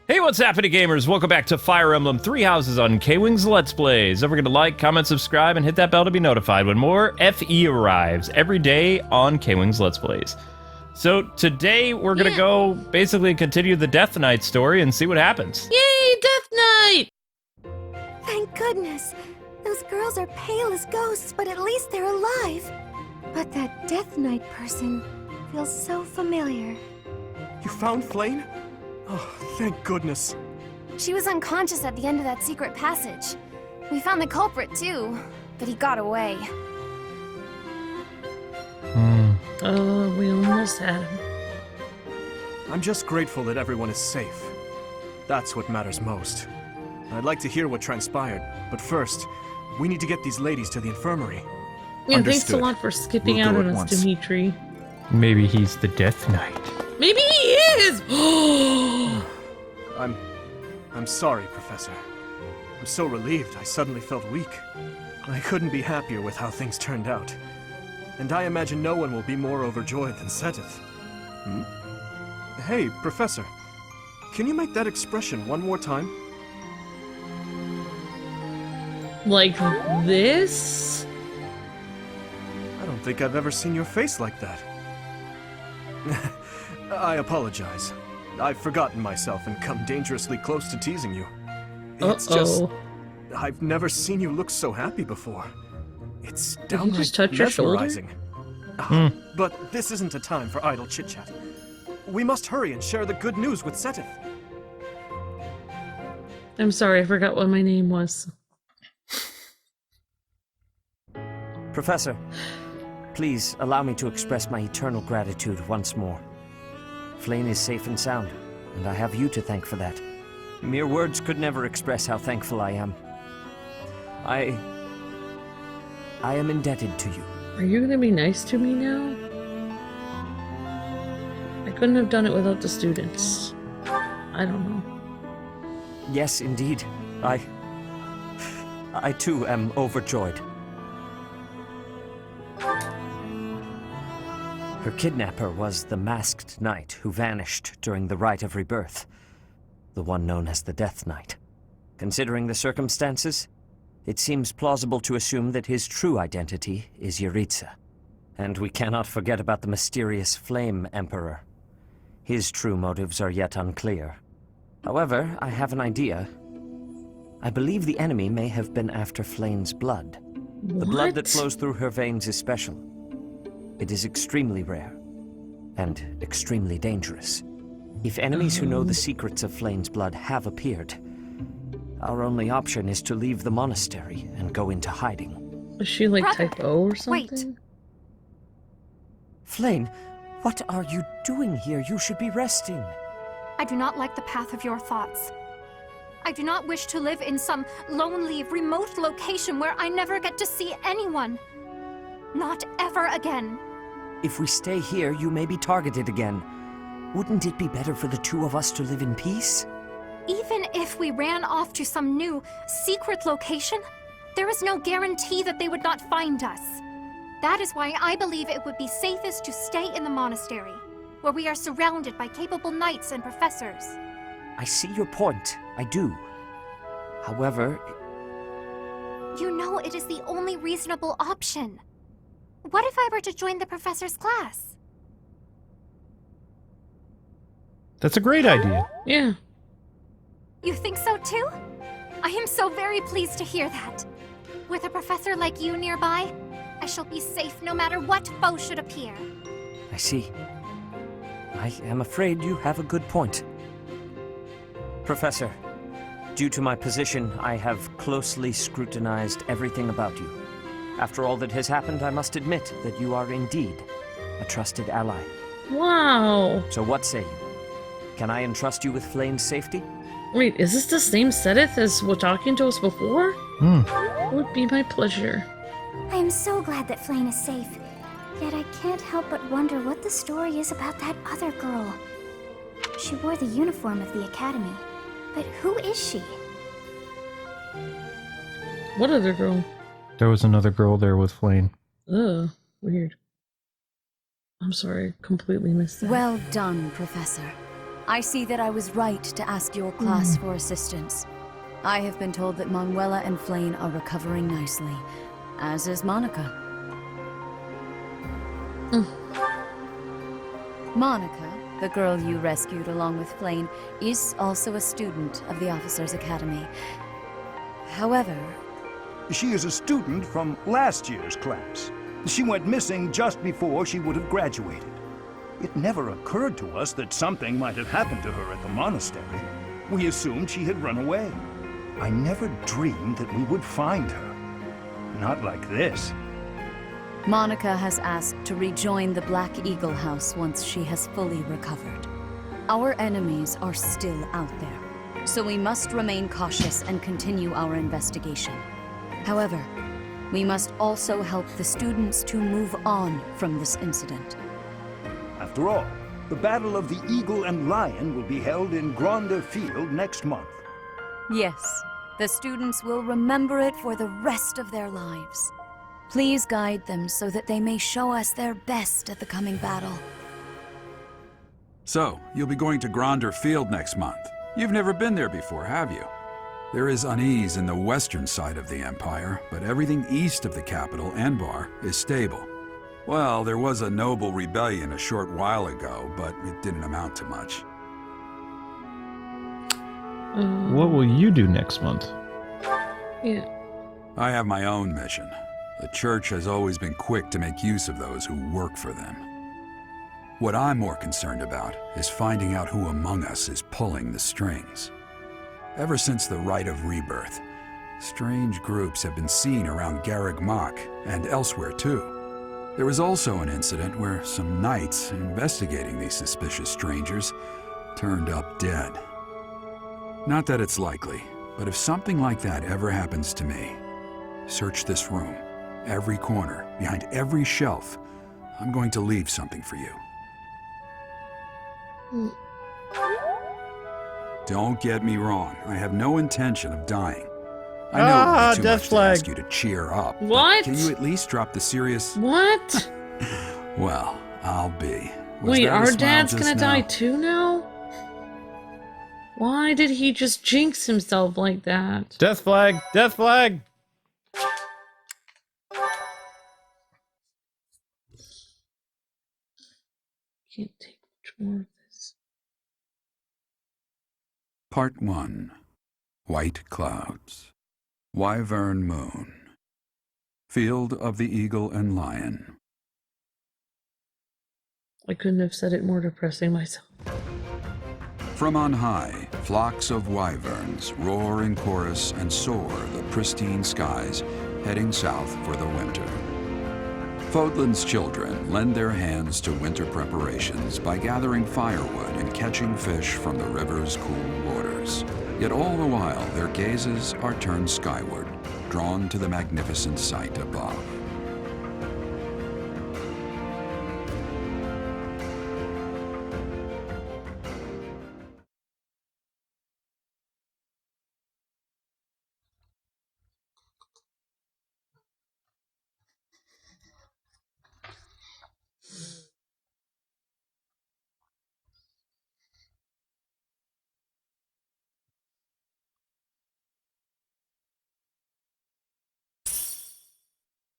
Hey, what's happening, gamers? Welcome back to Fire Emblem 3 Houses on Kwing's Let's Plays. Don't forget to like, comment, subscribe, and hit that bell to be notified when more FE arrives every day on Kwing's Let's Plays. So today we're gonna go basically continue the Death Knight story and see what happens. Yay, Death Knight! Thank goodness. Those girls are pale as ghosts, but at least they're alive. But that Death Knight person feels so familiar. You found Flayn? Oh, thank goodness. She was unconscious at the end of that secret passage. We found the culprit too, but he got away. Oh, we almost had him. I'm just grateful that everyone is safe. That's what matters most. I'd like to hear what transpired, but first, we need to get these ladies to the infirmary. Yeah, thanks a Understood. lot for skipping We'll out go on at us, once. Dimitri. Maybe he's the Death Knight. Maybe he is! I'm sorry, Professor. I'm so relieved I suddenly felt weak. I couldn't be happier with how things turned out. And I imagine no one will be more overjoyed than Seteth. Hey, Professor. Can you make that expression one more time? Like this? I don't think I've ever seen your face like that. I apologize. I've forgotten myself and come dangerously close to teasing you. It's just... I've never seen you look so happy before. It's Did he downright just touch your shoulder? mesmerizing. But this isn't a time for idle chit-chat. We must hurry and share the good news with Seteth. I'm sorry, I forgot what my name was. Professor, please allow me to express my eternal gratitude once more. Flayn is safe and sound, and I have you to thank for that. Mere words could never express how thankful I am. I am indebted to you. Are you gonna be nice to me now? I couldn't have done it without the students. I don't know. Yes, indeed. I too am overjoyed. Her kidnapper was the masked knight who vanished during the Rite of Rebirth, the one known as the Death Knight. Considering the circumstances, it seems plausible to assume that his true identity is Yuritsa. And we cannot forget about the mysterious Flame Emperor. His true motives are yet unclear. However, I have an idea. I believe the enemy may have been after Flayn's blood. The blood that flows through her veins is special. It is extremely rare, and extremely dangerous. If enemies who know the secrets of Flayn's blood have appeared, our only option is to leave the monastery and go into hiding. Is she like Brother, type O or wait. something? Flayn, what are you doing here? You should be resting. I do not like the path of your thoughts. I do not wish to live in some lonely, remote location where I never get to see anyone. Not ever again. If we stay here, you may be targeted again. Wouldn't it be better for the two of us to live in peace? Even if we ran off to some new, secret location, there is no guarantee that they would not find us. That is why I believe it would be safest to stay in the monastery, where we are surrounded by capable knights and professors. I see your point. I do. However, You know it is the only reasonable option. What if I were to join the professor's class? That's a great idea. Yeah. You think so too? I am so very pleased to hear that. With a professor like you nearby, I shall be safe no matter what foe should appear. I see. I am afraid you have a good point. Professor, due to my position, I have closely scrutinized everything about you. After all that has happened, I must admit that you are indeed a trusted ally. Wow. So what say you? Can I entrust you with Flayn's safety? Wait, is this the same Seteth as was talking to us before? It would be my pleasure. I am so glad that Flayn is safe. Yet I can't help but wonder what the story is about that other girl. She wore the uniform of the academy. But who is she? What other girl? There was another girl there with Flayn. Ugh, weird. I'm sorry, completely missed that. Well done, Professor. I see that I was right to ask your class for assistance. I have been told that Manuela and Flayn are recovering nicely, as is Monica. Monica, the girl you rescued along with Flayn, is also a student of the Officers' Academy. However... She is a student from last year's class. She went missing just before she would have graduated. It never occurred to us that something might have happened to her at the monastery. We assumed she had run away. I never dreamed that we would find her. Not like this. Monica has asked to rejoin the Black Eagle House once she has fully recovered. Our enemies are still out there, so we must remain cautious and continue our investigation. However, we must also help the students to move on from this incident. After all, the Battle of the Eagle and Lion will be held in Gronder Field next month. Yes, the students will remember it for the rest of their lives. Please guide them so that they may show us their best at the coming battle. So, you'll be going to Gronder Field next month. You've never been there before, have you? There is unease in the western side of the Empire, but everything east of the capital, Enbar, is stable. Well, there was a noble rebellion a short while ago, but it didn't amount to much. What will you do next month? Yeah. I have my own mission. The Church has always been quick to make use of those who work for them. What I'm more concerned about is finding out who among us is pulling the strings. Ever since the Rite of Rebirth, strange groups have been seen around Garreg Mach and elsewhere too. There was also an incident where some knights investigating these suspicious strangers turned up dead. Not that it's likely, but if something like that ever happens to me, search this room, every corner, behind every shelf. I'm going to leave something for you. Don't get me wrong, I have no intention of dying. I know it would be too much to ask you to cheer up. but What? Can you at least drop the serious... What? Well, I'll be. Was Wait, that a our smile dad's just gonna now? die too now? Why did he just jinx himself like that? Death flag! Death flag! Can't take much more of this. Part 1. White Clouds. Wyvern Moon. Field of the Eagle and Lion. I couldn't have said it more depressing myself. From on high, flocks of wyverns roar in chorus and soar the pristine skies, heading south for the winter. Fódlan's children lend their hands to winter preparations by gathering firewood and catching fish from the river's cool waters. Yet all the while, their gazes are turned skyward, drawn to the magnificent sight above.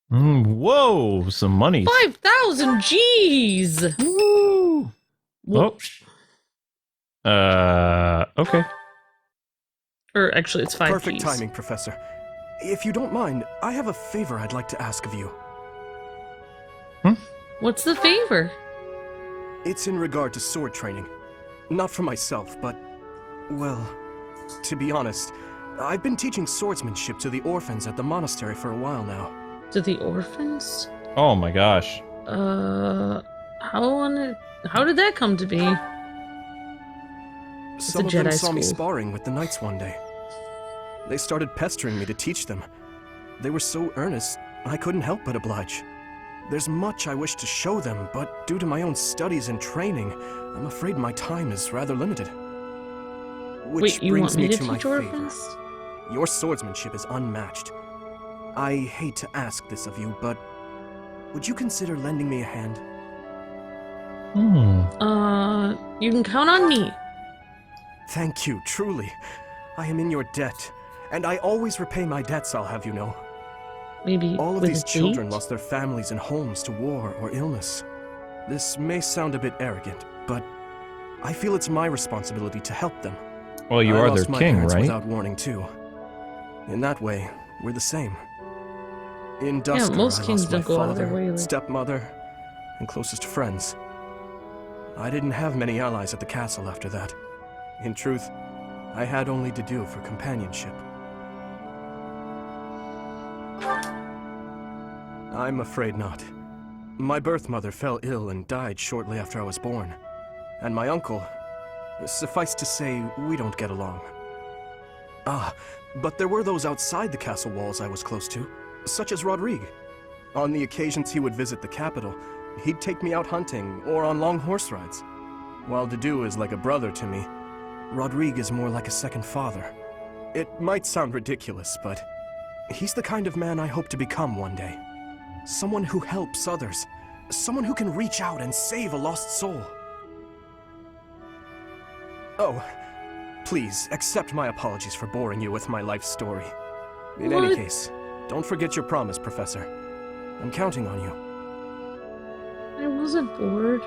Whoa, some money. 5,000 G's! Woo! Whoa. Okay. Or actually, it's 5 Perfect G's. timing, Professor. If you don't mind, I have a favor I'd like to ask of you. What's the favor? It's in regard to sword training. Not for myself, but, well, to be honest, I've been teaching swordsmanship to the orphans at the monastery for a while now. To the orphans? Oh my gosh. How did that come to be? Some a of them Jedi saw me school. sparring with the knights one day. They started pestering me to teach them. They were so earnest, I couldn't help but oblige. There's much I wish to show them, but due to my own studies and training, I'm afraid my time is rather limited. Which Wait, you brings want me to to my teach favor. orphans? Your swordsmanship is unmatched. I hate to ask this of you, but would you consider lending me a hand? You can count on me. Thank you, truly. I am in your debt, and I always repay my debts, I'll have you know. Maybe All of with these a children date? lost their families and homes to war or illness. This may sound a bit arrogant, but I feel it's my responsibility to help them. Well, you I are lost their my king, parents right? without warning, too. In that way, we're the same. In Dusker, most I kings lost my don't go out of their father, way, like- stepmother, and closest friends. I didn't have many allies at the castle after that. In truth, I had only to do for companionship. I'm afraid not. My birth mother fell ill and died shortly after I was born. And my uncle, suffice to say, we don't get along. Ah, but there were those outside the castle walls I was close to, such as Rodrigue. On the occasions he would visit the capital, he'd take me out hunting or on long horse rides. While Dedu is like a brother to me, Rodrigue is more like a second father. It might sound ridiculous, but he's the kind of man I hope to become one day. Someone who helps others. Someone who can reach out and save a lost soul. Oh, please, accept my apologies for boring you with my life story. In any What? case, don't forget your promise, Professor. I'm counting on you. I wasn't bored.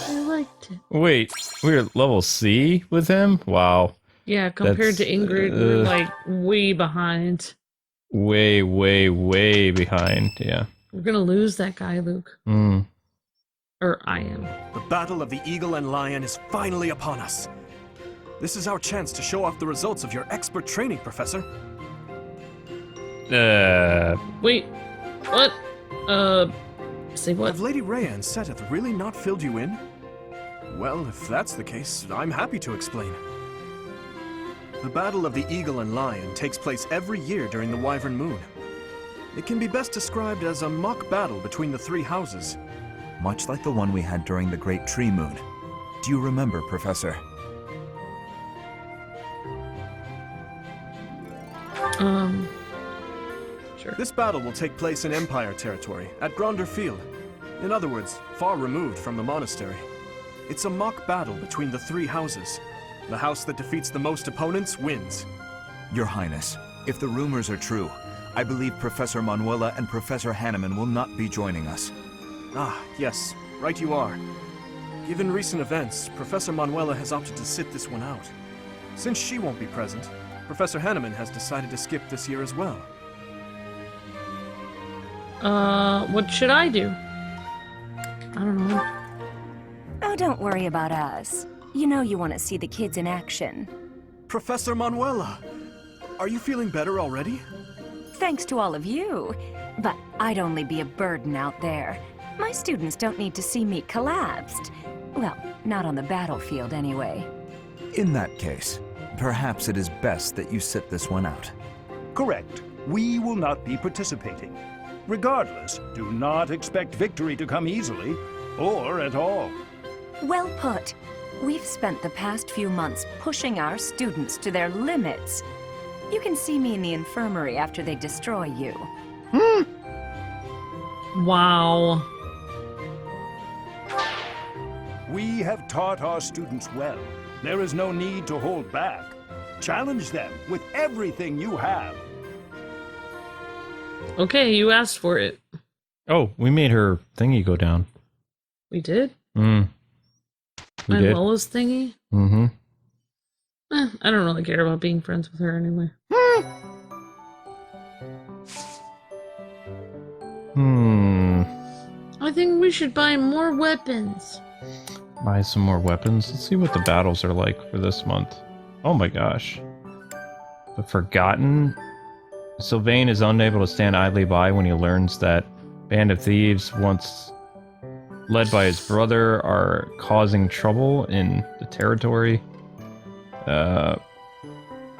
I liked it. Wait, we're at level C with him? Wow. Yeah, compared to That's, Ingrid, we're like way behind. Way, way, way behind, yeah. We're gonna lose that guy, Luke. Hmm. Or I am. The battle of the Eagle and Lion is finally upon us. This is our chance to show off the results of your expert training, Professor. Wait, what? Say what? Have Lady Rhea and Seteth really not filled you in? Well, if that's the case, I'm happy to explain. The Battle of the Eagle and Lion takes place every year during the Wyvern Moon. It can be best described as a mock battle between the three houses. Much like the one we had during the Great Tree Moon. Do you remember, Professor? Sure. This battle will take place in Empire territory, at Gronder Field. In other words, far removed from the monastery. It's a mock battle between the three houses. The house that defeats the most opponents wins. Your Highness, if the rumors are true, I believe Professor Manuela and Professor Hanneman will not be joining us. Ah, yes, right you are. Given recent events, Professor Manuela has opted to sit this one out. Since she won't be present, Professor Hanneman has decided to skip this year as well. What should I do? I don't know. Oh, don't worry about us. You know you want to see the kids in action. Professor Manuela! Are you feeling better already? Thanks to all of you. But I'd only be a burden out there. My students don't need to see me collapsed. Well, not on the battlefield anyway. In that case, perhaps it is best that you sit this one out. Correct. We will not be participating. Regardless, do not expect victory to come easily, or at all. Well put. We've spent the past few months pushing our students to their limits. You can see me in the infirmary after they destroy you. Wow. We have taught our students well. There is no need to hold back. Challenge them with everything you have. Okay, you asked for it. Oh, we made her thingy go down. We did? We did. Manuela's thingy? Mm-hmm. I don't really care about being friends with her anyway. I think we should buy more weapons. Buy some more weapons. Let's see what the battles are like for this month. Oh my gosh. The Forgotten. Sylvain is unable to stand idly by when he learns that band of thieves, once led by his brother, are causing trouble in the territory.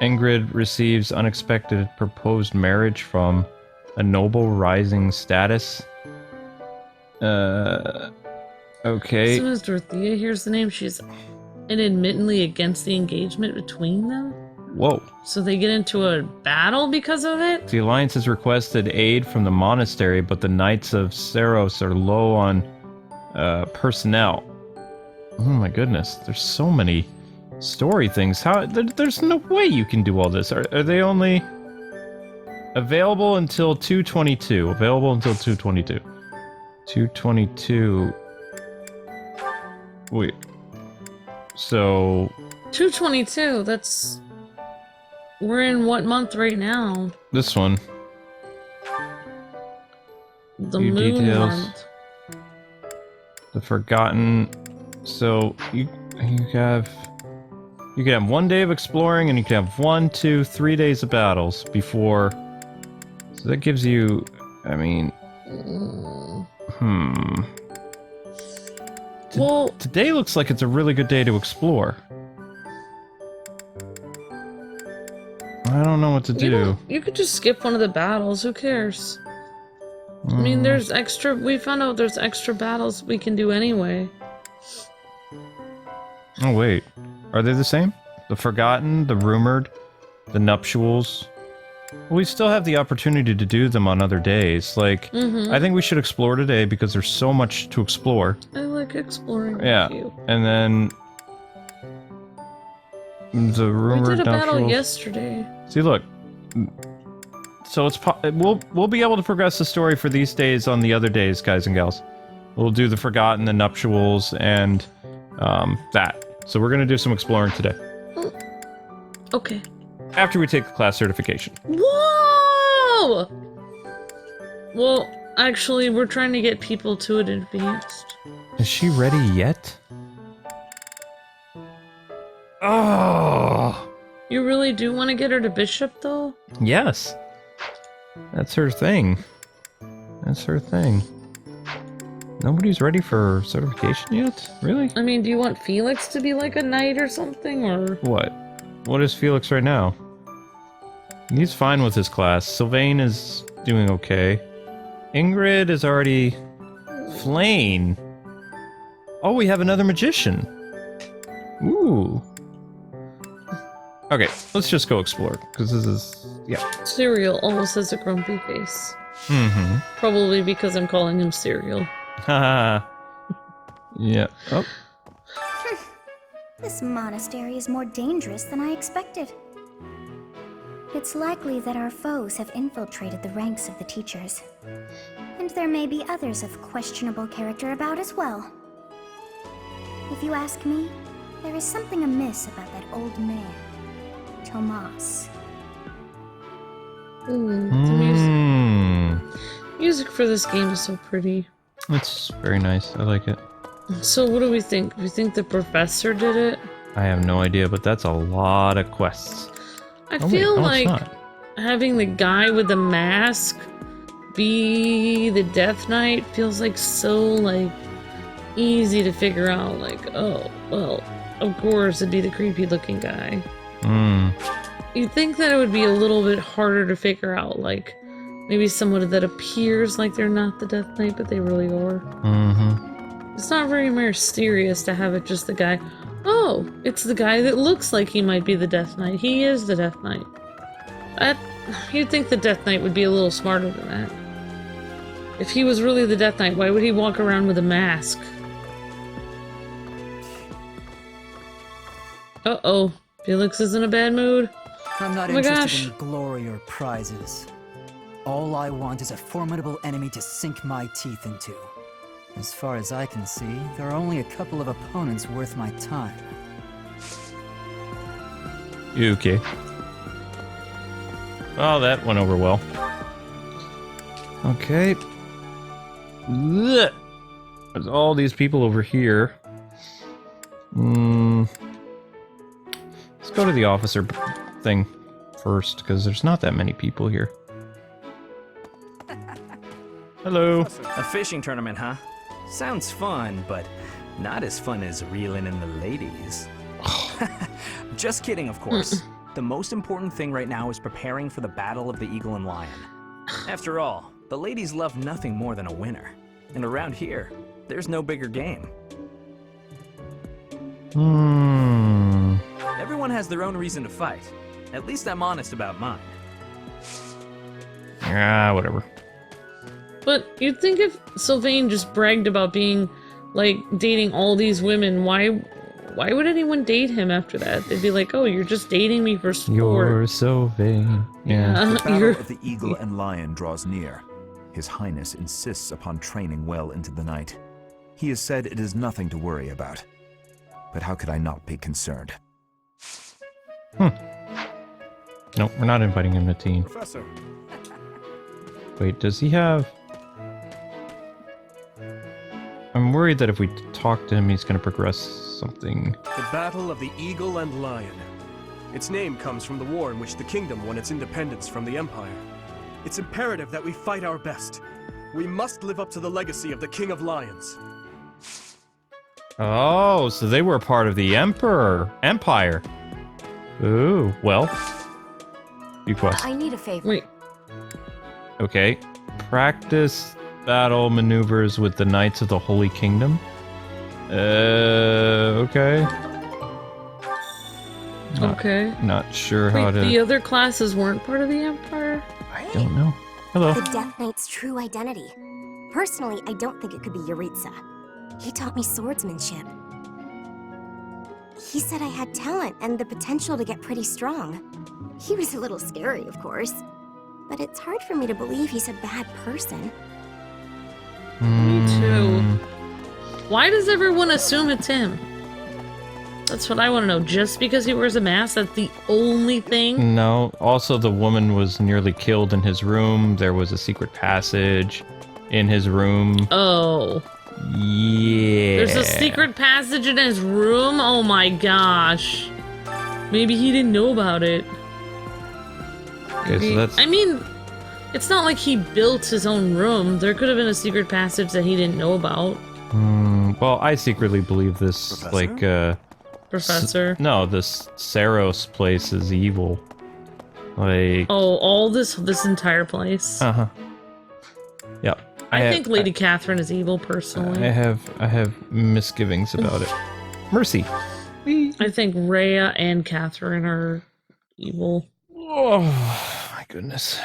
Ingrid receives unexpected proposed marriage from a noble rising status. Okay. As soon as Dorothea hears the name, she's inadmittedly against the engagement between them. Whoa. So they get into a battle because of it? The Alliance has requested aid from the monastery, but the Knights of Seiros are low on personnel. Oh my goodness, there's so many story things. How? There's no way you can do all this. Are they only available until 2/22? Available until 2/22. 2/22. Wait. So 2/22. That's. We're in what month right now? this one. The Few moon details. month. The Forgotten. So you can have 1 day of exploring, and you can have 1, 2, 3 days of battles before. So that gives you. I mean. Well, Today looks like it's a really good day to explore. I don't know what to do. You could just skip one of the battles. Who cares? I mean, there's extra. We found out there's extra battles we can do anyway. Oh wait, are they the same? The Forgotten, the Rumored, the Nuptials. Well, we still have the opportunity to do them on other days. Like, I think we should explore today because there's so much to explore. I like exploring Yeah, with you. and then the Rumored We did a battle Nuptials. yesterday. See, look. So we'll be able to progress the story for these days on the other days, guys and gals. We'll do the Forgotten, the Nuptials, and that. So we're gonna do some exploring today. Okay. After we take the class certification. Whoa! Well, actually, we're trying to get people to it advanced. Is she ready yet? Oh! You really do want to get her to bishop, though? Yes. That's her thing. That's her thing. Nobody's ready for certification yet? Really? I mean, do you want Felix to be like a knight or something, or...? What? What is Felix right now? He's fine with his class. Sylvain is doing okay. Ingrid is already... Flayn. Oh, we have another magician. Ooh. Okay, let's just go explore, because this is... yeah. Cyril almost has a grumpy face. Mm-hmm. Probably because I'm calling him Cyril. Haha. Yeah. Oh. This monastery is more dangerous than I expected. It's likely that our foes have infiltrated the ranks of the teachers. And there may be others of questionable character about as well. If you ask me, there is something amiss about that old man, Tomas. Music for this game is so pretty. It's very nice. I like it. So what do we think? Do we think the professor did it? I have no idea, but that's a lot of quests. I feel it's like not. having the guy with the mask be the Death Knight feels like so like easy to figure out. Like, oh, well, of course it'd be the creepy looking guy. You'd think that it would be a little bit harder to figure out, like maybe someone that appears like they're not the Death Knight, but they really are. It's not very mysterious to have it just the guy. Oh, it's the guy that looks like he might be the Death Knight. He is the Death Knight. You'd think the Death Knight would be a little smarter than that. If he was really the Death Knight, why would he walk around with a mask? Uh-oh. Felix is in a bad mood. I'm not Oh my interested gosh. in glory or prizes. All I want is a formidable enemy to sink my teeth into. As far as I can see, there are only a couple of opponents worth my time. Okay. Oh, that went over well. Okay. Ugh. There's all these people over here. Let's go to the officer thing first, because there's not that many people here. Hello. A fishing tournament, huh? Sounds fun, but not as fun as reeling in the ladies. Just kidding, of course. The most important thing right now is preparing for the Battle of the Eagle and Lion. After all, the ladies love nothing more than a winner. And around here, there's no bigger game. Everyone has their own reason to fight. At least I'm honest about mine. Ah, whatever. But you'd think if Sylvain just bragged about being like dating all these women. Why would anyone date him after that? They'd be like, oh, you're just dating me for sport. You're so vain. Yeah. The battle of the eagle and lion draws near. His Highness insists upon training well into the night. He has said it is nothing to worry about. But how could I not be concerned? No, we're not inviting him to teen. Professor. Wait, does he have... I'm worried that if we talk to him, he's going to progress something. The Battle of the Eagle and Lion. Its name comes from the war in which the kingdom won its independence from the Empire. It's imperative that we fight our best. We must live up to the legacy of the King of Lions. Oh, so they were part of the Empire. Ooh, well. Few quests. I need a favor. Wait. Okay. Practice battle maneuvers with the Knights of the Holy Kingdom. Okay. Okay. Not sure how Wait, to... the other classes weren't part of the Empire? I don't know. Hello. The Death Knight's true identity. Personally, I don't think it could be Yuritsa. He taught me swordsmanship. He said I had talent and the potential to get pretty strong. He was a little scary, of course. But it's hard for me to believe he's a bad person. Me too. Why does everyone assume it's him? That's what I want to know. Just because he wears a mask, that's the only thing? No. Also, the woman was nearly killed in his room. There was a secret passage in his room. Oh. Yeah. There's a secret passage in his room? Oh my gosh. Maybe he didn't know about it. Okay, so that's... I mean, it's not like he built his own room. There could have been a secret passage that he didn't know about. Well, I secretly believe this, Professor? like, Professor? No, this Seiros place is evil. Like... Oh, all this entire place? Uh-huh. Yep. I think Lady Catherine is evil, personally. I have misgivings about it. Mercy. I think Rhea and Catherine are evil. Oh, my goodness.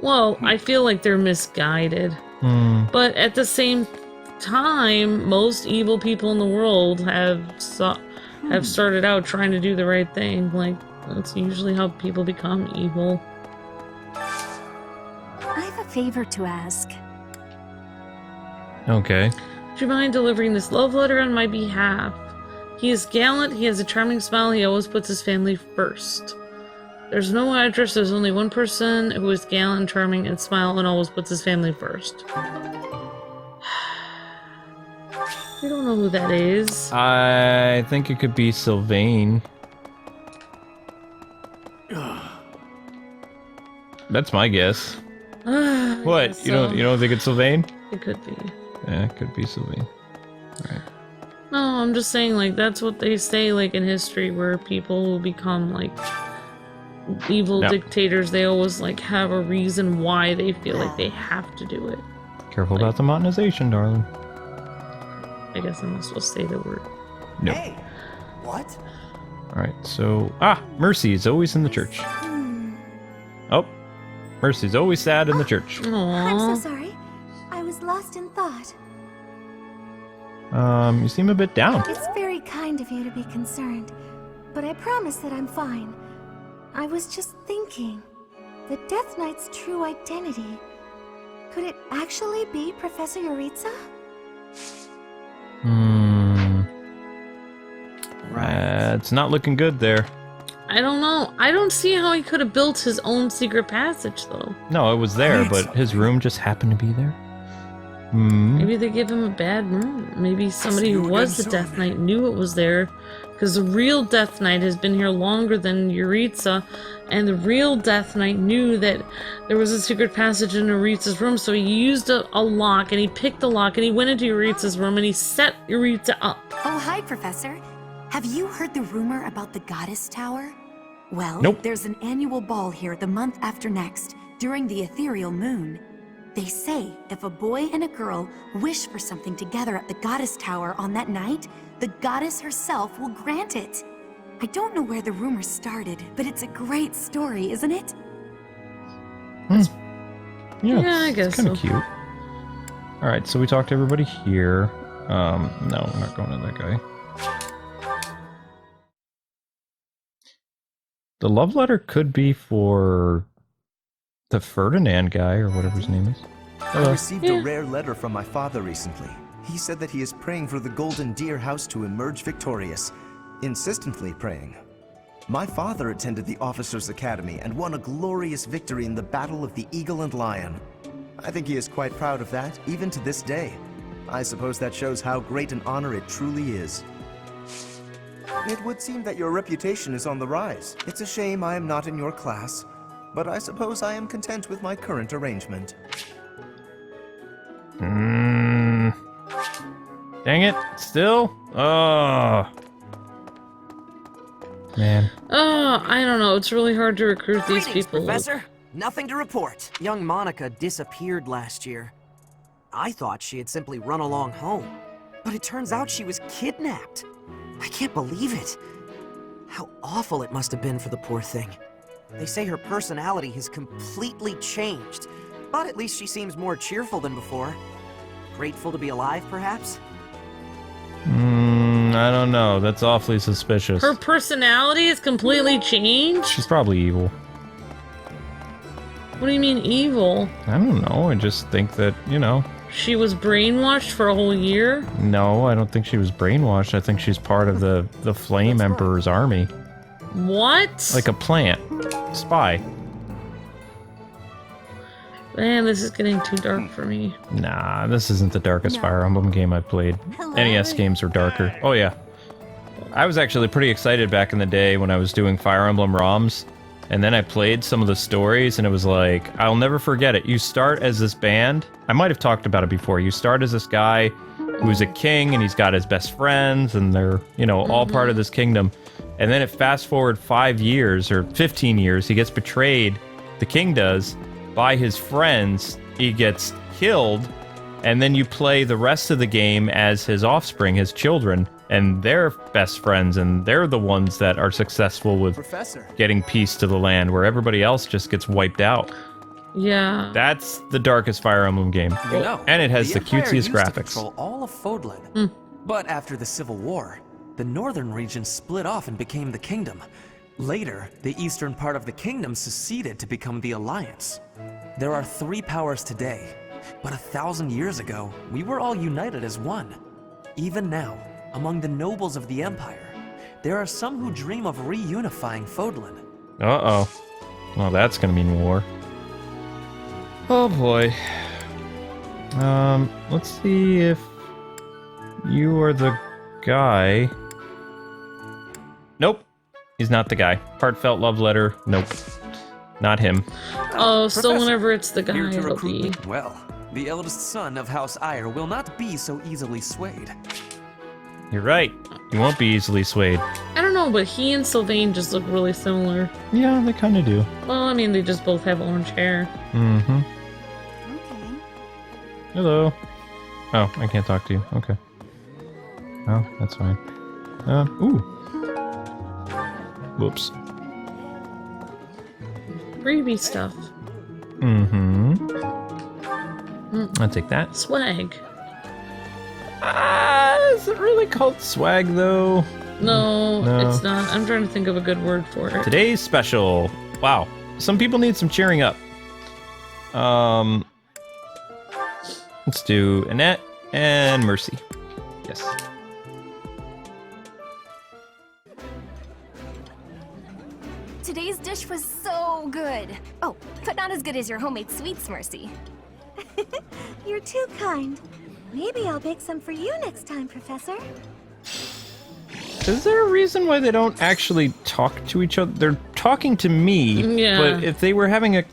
Well, I feel like they're misguided. But at the same time, most evil people in the world have started out trying to do the right thing. Like, that's usually how people become evil. I have a favor to ask. Okay. Would you mind delivering this love letter on my behalf? He is gallant, he has a charming smile, he always puts his family first. There's no address, there's only one person who is gallant and charming and smile and always puts his family first. We don't know who that is. I think it could be Sylvain. That's my guess. What? You don't think it's Sylvain? It could be. Yeah, it could be Sylvain. Alright. No, I'm just saying, like, that's what they say, like, in history, where people will become, like, evil dictators. They always, like, have a reason why they feel like they have to do it. Careful about the modernization, darling. I guess I'm not supposed to say the word. No. Hey! What? Alright, so... Mercy is always in the church. Oh. Mercy's always sad in the church. I'm so sorry. I was lost in thought. You seem a bit down. It's very kind of you to be concerned, but I promise that I'm fine. I was just thinking, the Death Knight's true identity. Could it actually be Professor Yuritsa? It's not looking good there. I don't know. I don't see how he could have built his own secret passage, though. No, it was there, but his room just happened to be there. Maybe they gave him a bad room. Maybe somebody who was the Death Knight knew it was there. Because the real Death Knight has been here longer than Yuritsa. And the real Death Knight knew that there was a secret passage in Yuritsa's room. So he used a lock, and he picked the lock, and he went into Yuritsa's room, and he set Yuritsa up. Oh, hi, Professor. Have you heard the rumor about the Goddess Tower? Well, Nope. There's an annual ball here the month after next, during the ethereal moon. They say if a boy and a girl wish for something together at the Goddess Tower on that night, the goddess herself will grant it. I don't know where the rumor started, but it's a great story, isn't it? Yeah, I guess it's kind of so. cute. Alright, so we talked to everybody here. No, we're not going to that guy. The love letter could be for the Ferdinand guy, or whatever his name is. I received a rare letter from my father recently. He said that he is praying for the Golden Deer House to emerge victorious. Insistently praying. My father attended the Officers' Academy and won a glorious victory in the Battle of the Eagle and Lion. I think he is quite proud of that, even to this day. I suppose that shows how great an honor it truly is. It would seem that your reputation is on the rise. It's a shame I am not in your class, but I suppose I am content with my current arrangement. Dang it, still? Oh. Man. Oh, I don't know. It's really hard to recruit these people. Professor. Nothing to report. Young Monica disappeared last year. I thought she had simply run along home, but it turns out she was kidnapped. I can't believe it. How awful it must have been for the poor thing. They say her personality has completely changed, but at least she seems more cheerful than before. Grateful to be alive, perhaps? I don't know. That's awfully suspicious. Her personality is completely changed? She's probably evil. What do you mean evil? I don't know. I just think that, you know. She was brainwashed for a whole year? No, I don't think she was brainwashed. I think she's part of the Flame Emperor's army. What? Like a plant. Spy. Man, this is getting too dark for me. Nah, this isn't the darkest Fire Emblem game I've played. NES games are darker. Oh yeah. I was actually pretty excited back in the day when I was doing Fire Emblem ROMs. And then I played some of the stories and it was like, I'll never forget it. You start as this band. I might have talked about it before. You start as this guy who's a king and he's got his best friends and they're, you know, all part of this kingdom. And then it fast forward 5 years or 15 years, he gets betrayed, the king does, by his friends. He gets killed, and then you play the rest of the game as his offspring, his children, and they're best friends, and they're the ones that are successful with getting peace to the land, where everybody else just gets wiped out. Yeah. That's the darkest Fire Emblem game. You know, and it has the Empire cutesiest used to graphics. control all of Fódlan. But after the Civil War, the northern region split off and became the kingdom. Later, the eastern part of the kingdom seceded to become the Alliance. There are 3 powers today, but 1,000 years ago, we were all united as one. Even now, among the nobles of the Empire, there are some who dream of reunifying Fódlan. Uh-oh. Well, that's gonna mean war. Oh boy. Let's see if you are the guy. Nope. He's not the guy. Heartfelt love letter. Nope. Not him. Oh, so Professor, whenever it's the guy, here to it'll recruit be... me. Well, the eldest son of House Eyre will not be so easily swayed. You're right. You won't be easily swayed. I don't know, but he and Sylvain just look really similar. Yeah, they kind of do. Well, I mean, they just both have orange hair. Mm-hmm. Okay. Hello. Oh, I can't talk to you. Okay. Oh, that's fine. Ooh. Whoops. Freebie stuff. Mm-hmm. I'll take that. Swag. Is it really called swag, though? No, it's not. I'm trying to think of a good word for it. Today's special. Wow. Some people need some cheering up. Let's do Annette and Mercy. Yes. Today's dish was so good. Oh, but not as good as your homemade sweets, Mercy. You're too kind. Maybe I'll bake some for you next time, Professor. Is there a reason why they don't actually talk to each other? They're talking to me, Yeah. but if they were having a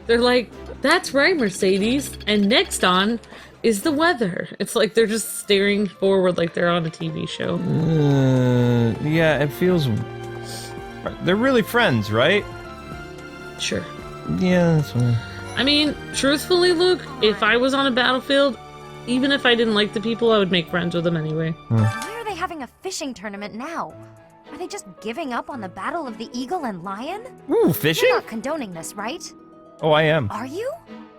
They're like, that's right, Mercedes. And next on is the weather. It's like they're just staring forward like they're on a TV show. Yeah, it feels... They're really friends, right? Sure. Yeah, that's fine. I mean, truthfully, Luke, if I was on a battlefield, even if I didn't like the people, I would make friends with them anyway. Why are they having a fishing tournament now? Are they just giving up on the Battle of the Eagle and Lion? Ooh, fishing? You're not condoning this, right? Oh, I am. Are you?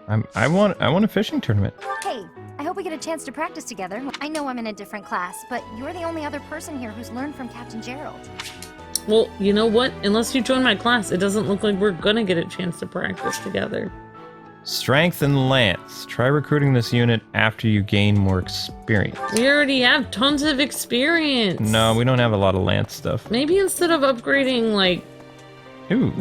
I want a fishing tournament. Hey, I hope we get a chance to practice together. I know I'm in a different class, but you're the only other person here who's learned from Captain Gerald. Well, you know what? Unless you join my class, it doesn't look like we're gonna get a chance to practice together. Strength and Lance. Try recruiting this unit after you gain more experience. We already have tons of experience. No, we don't have a lot of Lance stuff. Maybe instead of upgrading, like,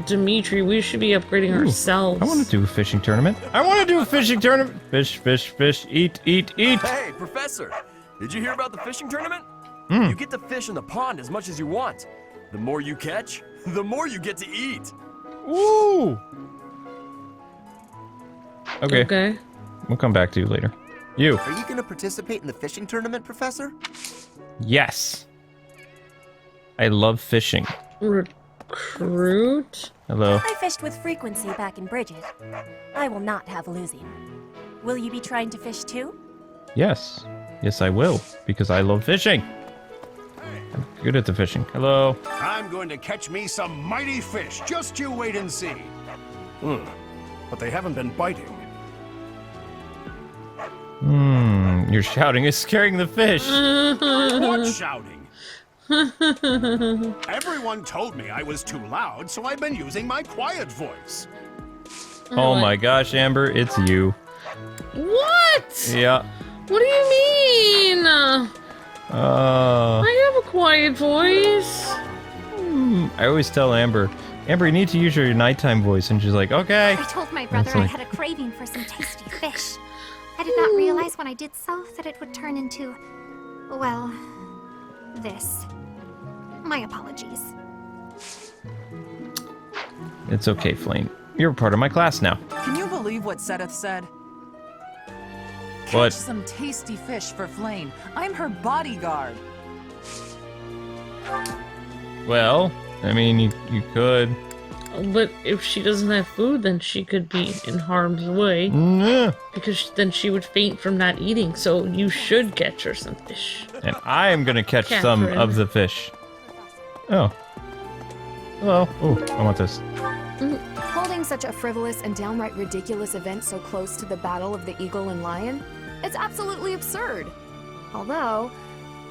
Dimitri, we should be upgrading ourselves. I want to do a fishing tournament. I want to do a fishing tournament. Fish, fish, fish. Eat, eat, eat. Hey, Professor. Did you hear about the fishing tournament? Mm. You get to fish in the pond as much as you want. The more you catch, the more you get to eat. Ooh. Okay. Okay. We'll come back to you later. You. Are you going to participate in the fishing tournament, Professor? Yes. I love fishing. Recruit? Hello. I fished with frequency back in Bridget. I will not have losing. Will you be trying to fish too? Yes. Yes, I will. Because I love fishing. I'm good at the fishing. Hello. I'm going to catch me some mighty fish. Just you wait and see. But they haven't been biting. Your shouting is scaring the fish. What shouting? Everyone told me I was too loud, so I've been using my quiet voice. Oh my gosh, Amber, it's you. What? Yeah. What do you mean? I have a quiet voice. I always tell Amber, you need to use your nighttime voice, and she's like, okay. I told my brother I had a craving for some tasty fish. I did not realize when I did so that it would turn into, well, this. My apologies. It's okay, Flayn. You're part of my class now. Can you believe what Sedith said? What? Catch some tasty fish for Flayn. I'm her bodyguard. Well, I mean, you could. But if she doesn't have food, then she could be in harm's way. Yeah. Because then she would faint from not eating, so you should catch her some fish. And I am gonna catch some of the fish. Oh. Hello. Oh, I want this. Holding such a frivolous and downright ridiculous event so close to the Battle of the Eagle and Lion? It's absolutely absurd. Although,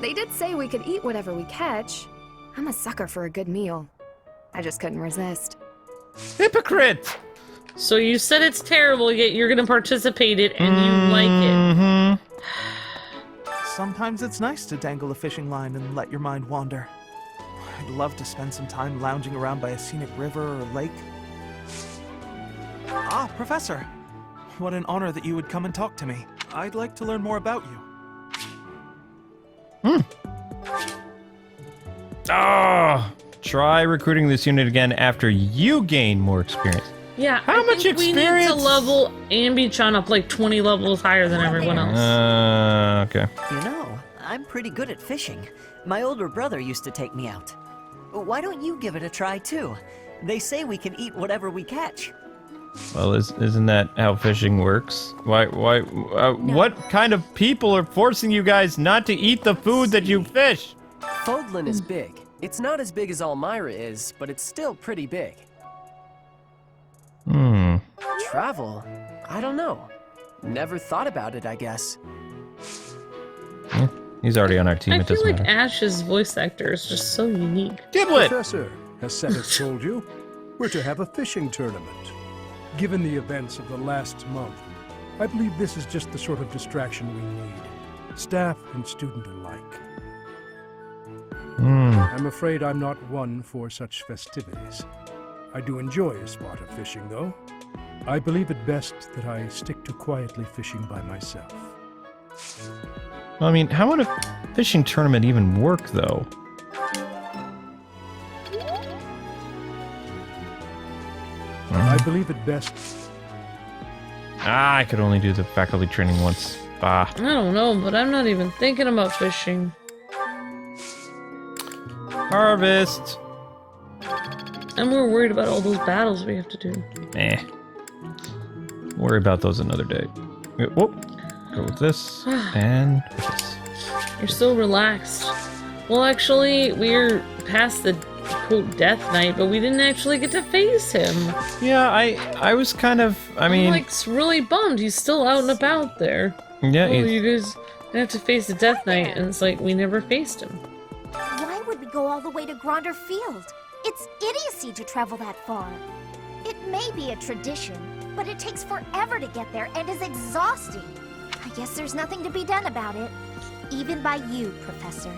they did say we could eat whatever we catch. I'm a sucker for a good meal. I just couldn't resist. Hypocrite! So you said it's terrible, yet you're gonna participate in it and you like it. Sometimes it's nice to dangle a fishing line and let your mind wander. I'd love to spend some time lounging around by a scenic river or lake. Ah, Professor! What an honor that you would come and talk to me. I'd like to learn more about you. Try recruiting this unit again after you gain more experience. Yeah, How much we need experience? to level AmbyChan up like 20 levels higher than everyone else. Okay. You know, I'm pretty good at fishing. My older brother used to take me out. Why don't you give it a try too? They say we can eat whatever we catch. Well, isn't that how fishing works? What kind of people are forcing you guys not to eat the food that you fish? Fódlan is big. It's not as big as Elmira is, but it's still pretty big. Travel? I don't know. Never thought about it, I guess. He's already on our team, I it feel doesn't like matter. Ash's voice actor is just so unique. Professor, has Sedith told you? We're to have a fishing tournament. Given the events of the last month, I believe this is just the sort of distraction we need. Staff and student alike. I'm afraid I'm not one for such festivities. I do enjoy a spot of fishing, though. I believe it best that I stick to quietly fishing by myself. Well, I mean, how would a fishing tournament even work, though? I believe it best. I could only do the faculty training once. I don't know, but I'm not even thinking about fishing. Harvest! I'm more worried about all those battles we have to do. Worry about those another day. Whoop. Go with this, and with this. You're so relaxed. Well, actually, we're past the quote death knight, but we didn't actually get to face him. Yeah, I was kind of, I mean... I'm like really bummed. He's still out and about there. Yeah, oh, you guys have to face the death knight, and it's like we never faced him. Why would we go all the way to Gronder Field? It's idiocy to travel that far. It may be a tradition, but it takes forever to get there and is exhausting. I guess there's nothing to be done about it, even by you, Professor.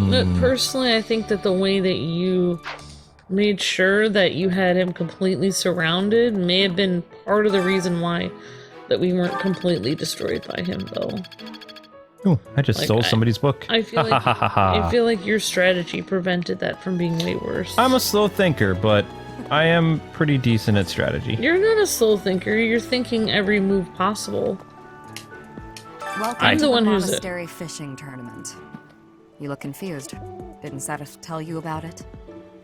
But personally, I think that the way that you made sure that you had him completely surrounded may have been part of the reason why that we weren't completely destroyed by him, though. Ooh, I just stole somebody's book. I feel like your strategy prevented that from being way worse. I'm a slow thinker, but I am pretty decent at strategy. You're not a slow thinker. You're thinking every move possible. Welcome to the monastery fishing tournament. You look confused. Didn't Satis tell you about it?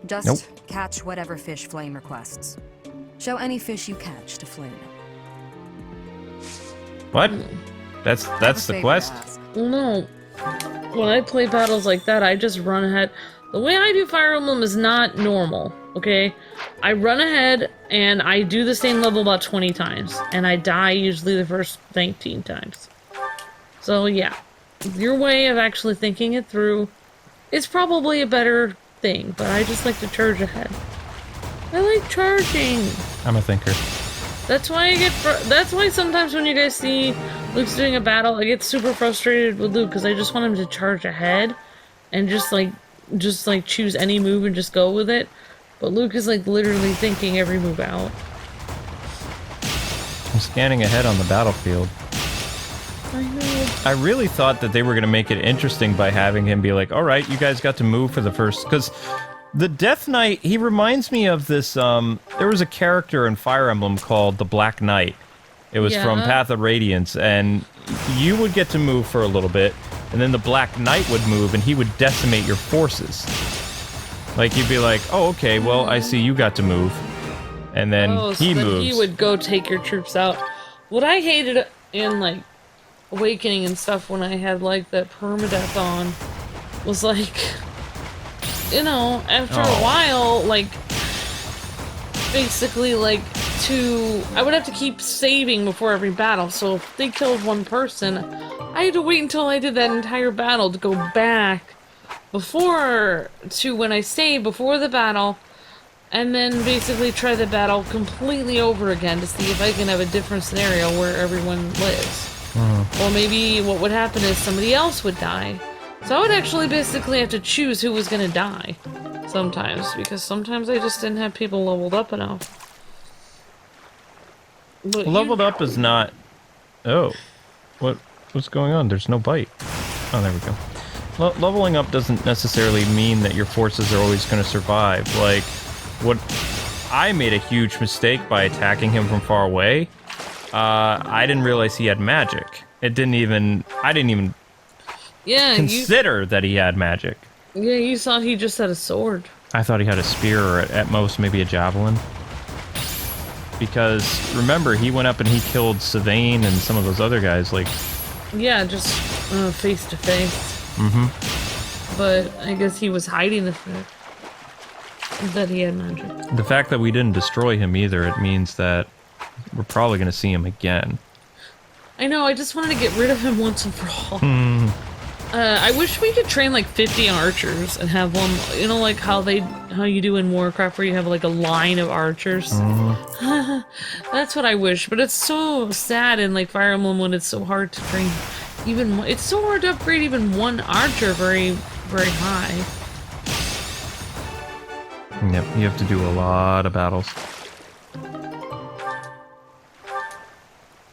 Just catch whatever fish Flayn requests. Show any fish you catch to Flayn. What? That's the quest? No. When I play battles like that, I just run ahead. The way I do Fire Emblem is not normal, okay? I run ahead and I do the same level about 20 times, and I die usually the first 19 times. So yeah, your way of actually thinking it through is probably a better thing, but I just like to charge ahead. I like charging. I'm a thinker. That's why that's why sometimes when you guys see Luke's doing a battle, I get super frustrated with Luke because I just want him to charge ahead and just like choose any move and just go with it. But Luke is like literally thinking every move out. I'm scanning ahead on the battlefield. I know. I really thought that they were going to make it interesting by having him be like, all right, you guys got to move for the first... Because the Death Knight, he reminds me of this... there was a character in Fire Emblem called the Black Knight. It was from Path of Radiance, and you would get to move for a little bit, and then the Black Knight would move, and he would decimate your forces. Like, you'd be like, oh, okay, well, I see you got to move. And then he moves. He would go take your troops out. What I hated in, like, Awakening and stuff when I had, like, that permadeath on was, like, you know, after a while, like, basically, like, I would have to keep saving before every battle, so if they killed one person, I had to wait until I did that entire battle to go back to when I saved before the battle, and then basically try the battle completely over again to see if I can have a different scenario where everyone lives. Or maybe what would happen is somebody else would die. So I would actually basically have to choose who was gonna die sometimes, because sometimes I just didn't have people leveled up enough. But leveled up is not... Oh. What's going on? There's no bite. Oh, there we go. Leveling up doesn't necessarily mean that your forces are always going to survive. Like, I made a huge mistake by attacking him from far away. I didn't realize he had magic. I didn't even consider that he had magic. Yeah, you thought he just had a sword. I thought he had a spear, or at most maybe a javelin. Because, remember, he went up and he killed Sylvain and some of those other guys, like... Yeah, just face to face. Mm-hmm. But I guess he was hiding the fact that he had magic. The fact that we didn't destroy him either, it means that we're probably going to see him again. I know, I just wanted to get rid of him once and for all. I wish we could train like 50 archers and have one, you know, like how you do in Warcraft where you have like a line of archers. That's what I wish, but it's so sad in like Fire Emblem when it's so hard to train. It's so hard to upgrade even one archer very, very high. Yep, you have to do a lot of battles.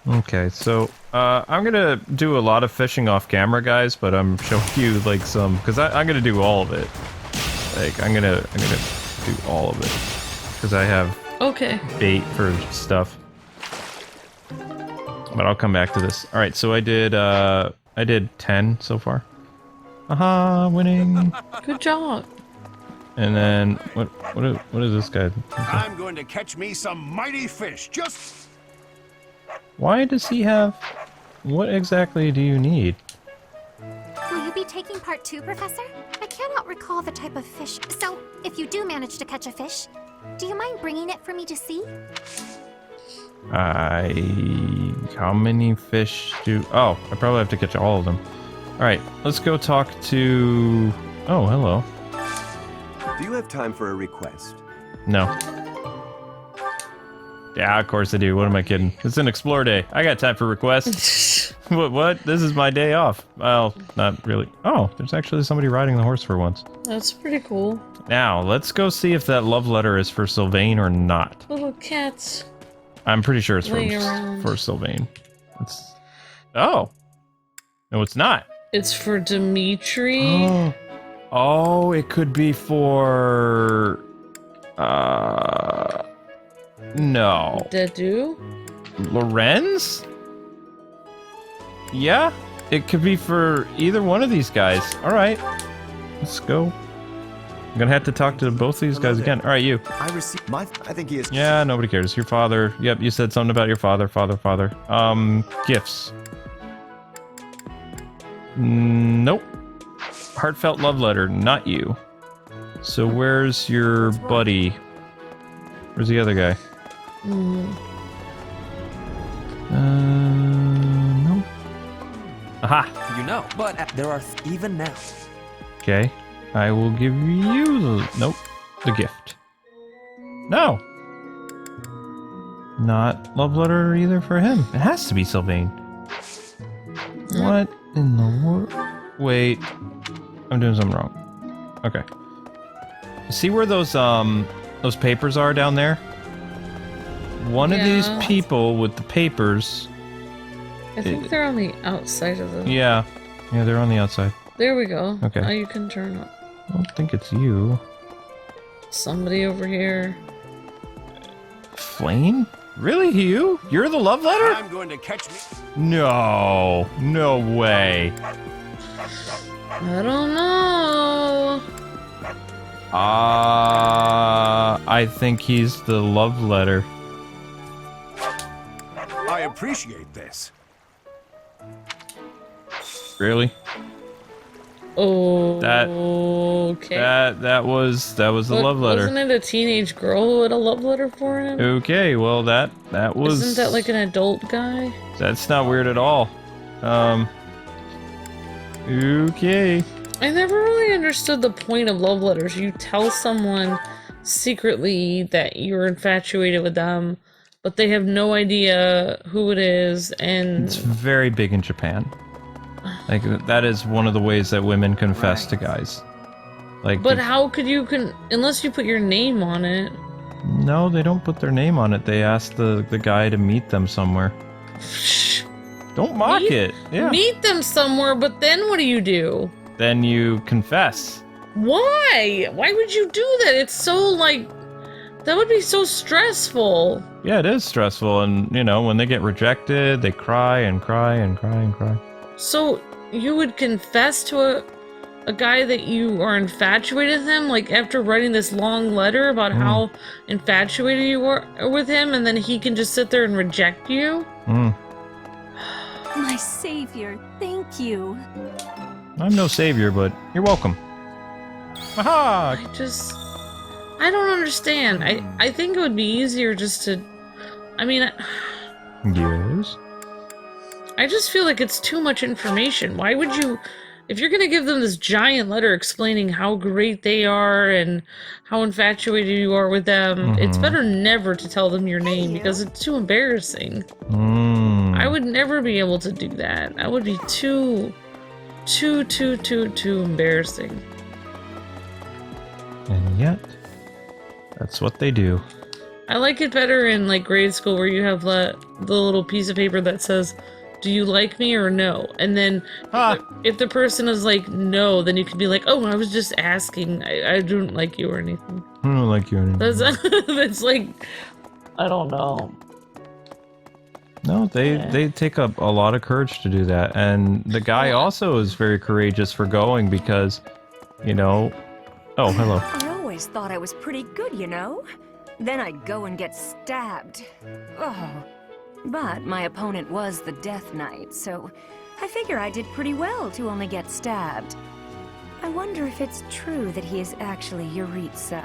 Okay, so I'm gonna do a lot of fishing off camera, guys, but I'm showing you like some, because I'm gonna do all of it. Like I'm gonna do all of it because I have bait for stuff. But I'll come back to this. All right, so I did 10 so far. Aha, winning! Good job. And then what is this guy? I'm going to catch me some mighty fish. Just. Why does he have... What exactly do you need? Will you be taking taking part 2, Professor? I cannot recall the type of fish. So, if you do manage to catch a fish, do you mind bringing it for me to see? How many fish do... Oh, I probably have to catch all of them. Alright, let's go talk to... Oh, hello. Do you have time for a request? No. Yeah, of course I do. What am I kidding? It's an explore day. I got time for requests. What? This is my day off. Well, not really. Oh, there's actually somebody riding the horse for once. That's pretty cool. Now, let's go see if that love letter is for Sylvain or not. Little cats. I'm pretty sure it's Laying for Sylvain. Oh. No, it's not. It's for Dimitri. Oh, it could be for... No. Dedu? Lorenz? Yeah, it could be for either one of these guys. Alright. Let's go. I'm gonna have to talk to both these guys again. Alright, you. I received my... I think he is... Yeah, nobody cares. Your father. Yep, you said something about your father. Father. Gifts. Nope. Heartfelt love letter, not you. So where's your buddy? Where's the other guy? No. Aha! You know, but there are even now. Okay. I will give you the... Nope. The gift. No! Not love letter either for him. It has to be Sylvain. What in the world? Wait. I'm doing something wrong. Okay. See where those papers are down there? One of these people with the papers... I think they're on the outside of the... Yeah. Yeah, they're on the outside. There we go. Okay. Now you can turn up. I don't think it's you. Somebody over here. Flayn? Really, you? You're the love letter? I'm going to catch me. No. No way. I don't know. I think he's the love letter. I appreciate this. Really? Oh. Okay. That was the love letter. Wasn't it a teenage girl who had a love letter for him? Okay, well that was... Isn't that like an adult guy? That's not weird at all. Okay. I never really understood the point of love letters. You tell someone secretly that you're infatuated with them, but they have no idea who it is, and... It's very big in Japan. Like, that is one of the ways that women confess to guys. Like, but how could you unless you put your name on it? No, they don't put their name on it. They ask the guy to meet them somewhere. Don't mock it. Yeah. Meet them somewhere, but then what do? Then you confess. Why? Why would you do that? It's so, like... That would be so stressful. Yeah, it is stressful, and, you know, when they get rejected, they cry and cry and cry and cry. So, you would confess to a guy that you are infatuated with him, like after writing this long letter about how infatuated you are with him, and then he can just sit there and reject you? My savior, thank you. I'm no savior, but you're welcome. Aha! I don't understand. I think it would be easier just to... I mean... Yes? I just feel like it's too much information. Why would you... If you're gonna give them this giant letter explaining how great they are and how infatuated you are with them, it's better never to tell them your name because it's too embarrassing. I would never be able to do that. That would be too embarrassing. And yet, that's what they do. I like it better in like grade school where you have the little piece of paper that says, do you like me or no? And then if the person is like, no, then you can be like, oh, I was just asking. I don't like you or anything. I don't like you or anything. That's like, I don't know. No, they take up a lot of courage to do that. And the guy also is very courageous for going because, you know... Oh, hello. I always thought I was pretty good, you know? Then I'd go and get stabbed. Oh. But my opponent was the Death Knight, so I figure I did pretty well to only get stabbed. I wonder if it's true that he is actually Yuritsa.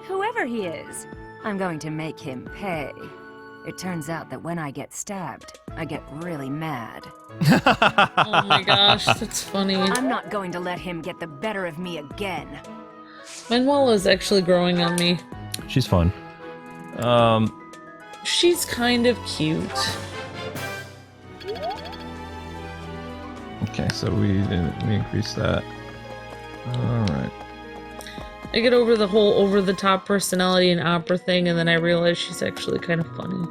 Whoever he is, I'm going to make him pay. It turns out that when I get stabbed, I get really mad. Oh my gosh, that's funny. I'm not going to let him get the better of me again. Manuela's actually growing on me. She's fun. She's kind of cute. Okay, so we increase that. Alright. I get over the whole over-the-top personality and opera thing, and then I realize she's actually kind of funny.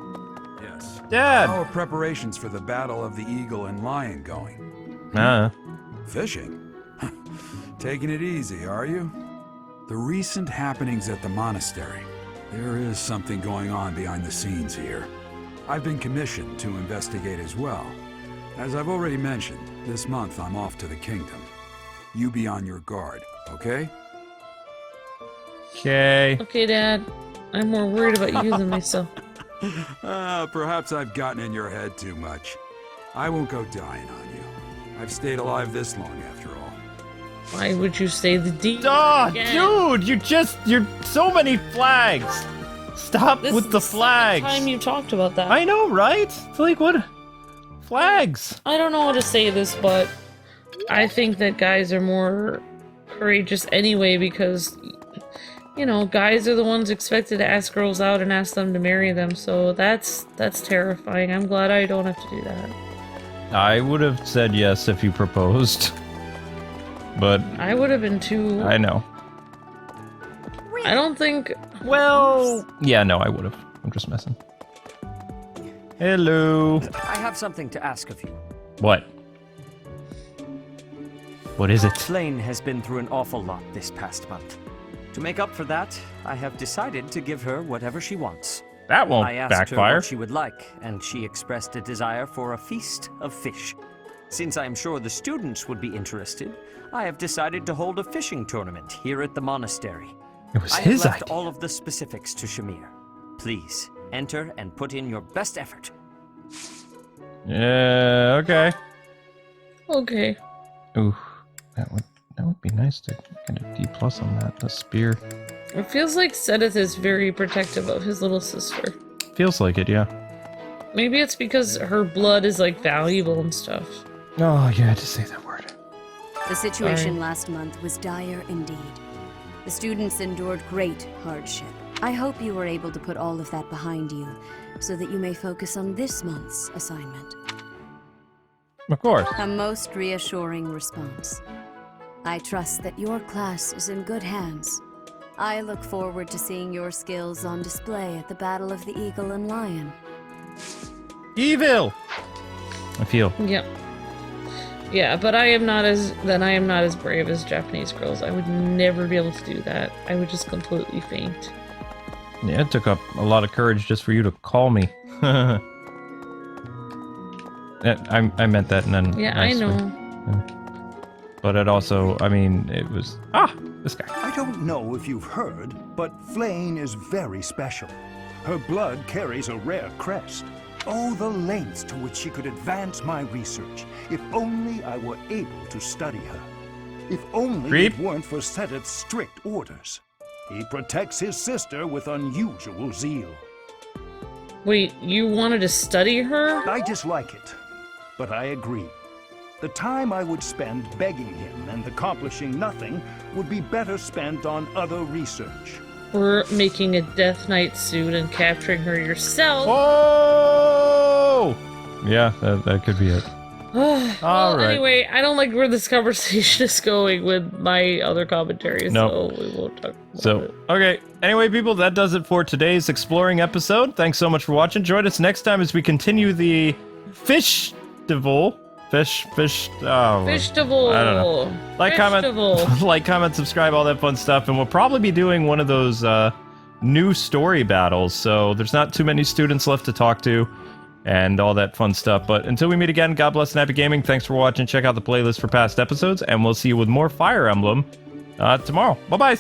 Yes. Dad! How are preparations for the Battle of the Eagle and Lion going? Fishing? Taking it easy, are you? The recent happenings at the monastery. There is something going on behind the scenes here. I've been commissioned to investigate as well. As I've already mentioned, this month I'm off to the kingdom. You be on your guard, okay? Okay. Okay, Dad. I'm more worried about you than myself. Perhaps I've gotten in your head too much. I won't go dying on you. I've stayed alive this long after all. Why would you say the D? Dude, you're so many flags. Stop with the flags. Time you talked about that. I know, right? It's like, what? Flags. I don't know how to say this, but I think that guys are more courageous anyway because, you know, guys are the ones expected to ask girls out and ask them to marry them, so that's terrifying. I'm glad I don't have to do that. I would have said yes if you proposed. But I would have been too. I know. I don't think. Well, yeah, no, I would have. I'm just messing. Hello. I have something to ask of you. What? What is it? Flayn has been through an awful lot this past month. To make up for that, I have decided to give her whatever she wants. That won't I asked backfire. her what she would like, and she expressed a desire for a feast of fish. Since I am sure the students would be interested, I have decided to hold a fishing tournament here at the monastery. It was I his have left idea. all of the specifics to Shamir. Please, enter and put in your best effort. Yeah, okay. Okay. Ooh, that would be nice to get a D+ on that. The spear. It feels like Sedith is very protective of his little sister. Feels like it, yeah. Maybe it's because her blood is like valuable and stuff. Oh, you had to say that word. The situation Sorry. last month was dire indeed. The students endured great hardship. I hope you were able to put all of that behind you, so that you may focus on this month's assignment. Of course. A most reassuring response. I trust that your class is in good hands. I look forward to seeing your skills on display at the Battle of the Eagle and Lion. Evil! I feel. Yep. Yeah, but I am not as brave as Japanese girls. I would never be able to do that. I would just completely faint. Yeah, it took up a lot of courage just for you to call me. I meant that and then. Yeah, nicely. I know. But it also, I mean, it was this guy. I don't know if you've heard, but Flayn is very special. Her blood carries a rare crest. Oh, the lengths to which she could advance my research. If only I were able to study her. If only it weren't for Sedith's strict orders. He protects his sister with unusual zeal. Wait, you wanted to study her? I dislike it, but I agree. The time I would spend begging him and accomplishing nothing would be better spent on other research. Or making a Death Knight suit and capturing her yourself. Oh! Yeah, that could be it. Well, right. anyway, I don't like where this conversation is going with my other commentary, Nope. so we won't talk about it. Okay. Anyway, people, that does it for today's exploring episode. Thanks so much for watching. Join us next time as we continue the Fishtival. Fishtival. I don't know. Like, comment, subscribe, all that fun stuff. And we'll probably be doing one of those new story battles. So there's not too many students left to talk to and all that fun stuff. But until we meet again, God bless and happy gaming. Thanks for watching. Check out the playlist for past episodes. And we'll see you with more Fire Emblem tomorrow. Bye-bye.